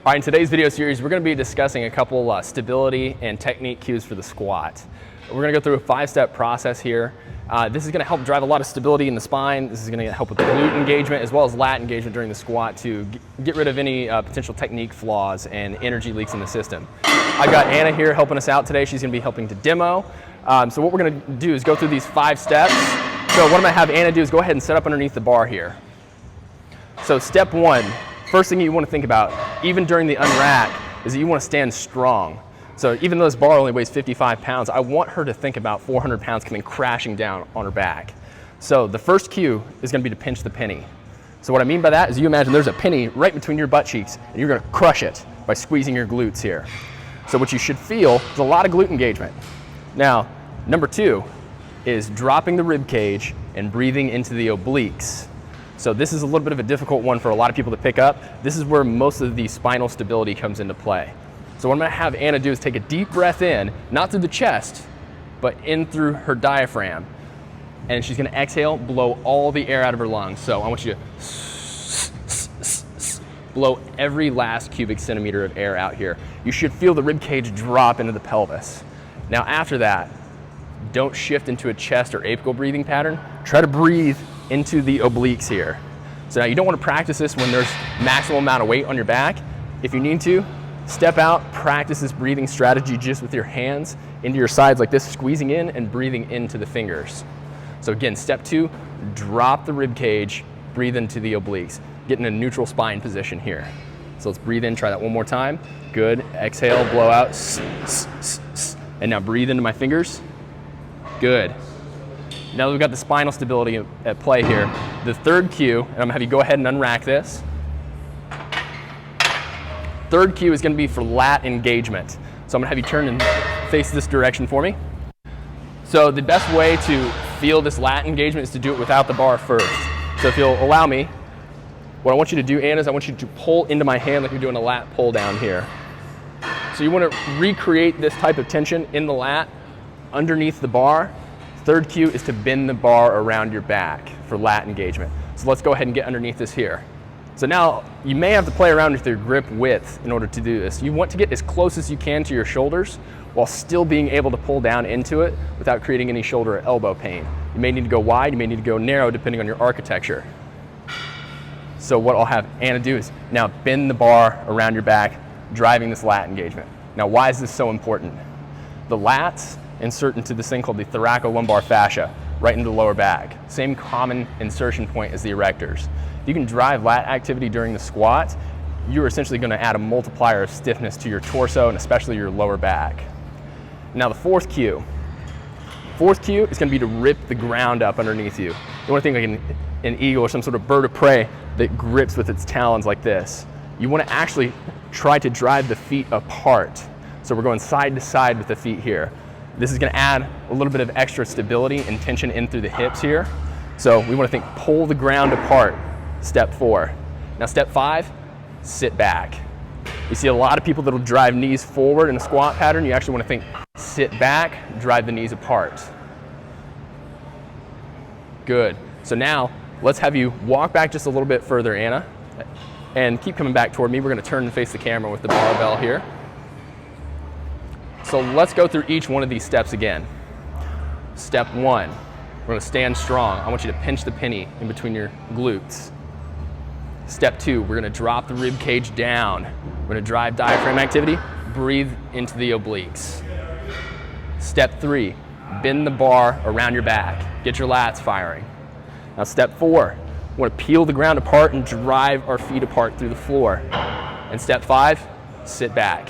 All right, in today's video series, we're going to be discussing a couple stability and technique cues for the squat. We're going to go through a 5-step process here. This is going to help drive a lot of stability in the spine. This is going to help with the glute engagement as well as lat engagement during the squat to get rid of any potential technique flaws and energy leaks in the system. I've got Anna here helping us out today. She's going to be helping to demo. So what we're going to do is go through these 5 steps. So what I'm going to have Anna do is go ahead and set up underneath the bar here. So step 1. First thing you want to think about, even during the unrack, is that you want to stand strong. So even though this bar only weighs 55 pounds, I want her to think about 400 pounds coming crashing down on her back. So the first cue is going to be to pinch the penny. So what I mean by that is you imagine there's a penny right between your butt cheeks, and you're going to crush it by squeezing your glutes here. So what you should feel is a lot of glute engagement. Now, number 2 is dropping the rib cage and breathing into the obliques. So this is a little bit of a difficult one for a lot of people to pick up. This is where most of the spinal stability comes into play. So what I'm going to have Anna do is take a deep breath in, not through the chest, but in through her diaphragm. And she's going to exhale, blow all the air out of her lungs. So I want you to blow every last cubic centimeter of air out here. You should feel the rib cage drop into the pelvis. Now after that, don't shift into a chest or apical breathing pattern. Try to breathe into the obliques here. So now you don't want to practice this when there's maximum amount of weight on your back. If you need to, step out, practice this breathing strategy just with your hands into your sides like this, squeezing in and breathing into the fingers. So again, step 2, drop the rib cage, breathe into the obliques. Get in a neutral spine position here. So let's breathe in, try that one more time. Good, exhale, blow out. And now breathe into my fingers. Good. Now that we've got the spinal stability at play here, the third cue, and I'm going to have you go ahead and unrack this. Third cue is going to be for lat engagement. So I'm going to have you turn and face this direction for me. So the best way to feel this lat engagement is to do it without the bar first. So if you'll allow me, what I want you to do, Anna, is I want you to pull into my hand like you're doing a lat pull down here. So you want to recreate this type of tension in the lat underneath the bar. Third cue is to bend the bar around your back for lat engagement. So let's go ahead and get underneath this here. So now you may have to play around with your grip width in order to do this. You want to get as close as you can to your shoulders while still being able to pull down into it without creating any shoulder or elbow pain. You may need to go wide, you may need to go narrow depending on your architecture. So what I'll have Anna do is now bend the bar around your back, driving this lat engagement. Now why is this so important? The lats insert into this thing called the thoracolumbar fascia, right into the lower back. Same common insertion point as the erectors. If you can drive lat activity during the squat, you're essentially going to add a multiplier of stiffness to your torso and especially your lower back. Now the fourth cue. Fourth cue is going to be to rip the ground up underneath you. You want to think like an eagle or some sort of bird of prey that grips with its talons like this. You want to actually try to drive the feet apart. So we're going side to side with the feet here. This is going to add a little bit of extra stability and tension in through the hips here. So we want to think pull the ground apart, step 4. Now step 5, sit back. You see a lot of people that will drive knees forward in a squat pattern. You actually want to think sit back, drive the knees apart. Good. So now let's have you walk back just a little bit further, Anna, and keep coming back toward me. We're going to turn and face the camera with the barbell here. So let's go through each one of these steps again. Step 1, we're going to stand strong. I want you to pinch the penny in between your glutes. Step 2, we're going to drop the rib cage down. We're going to drive diaphragm activity, breathe into the obliques. Step 3, bend the bar around your back. Get your lats firing. Now step 4, we want to peel the ground apart and drive our feet apart through the floor. And step 5, sit back.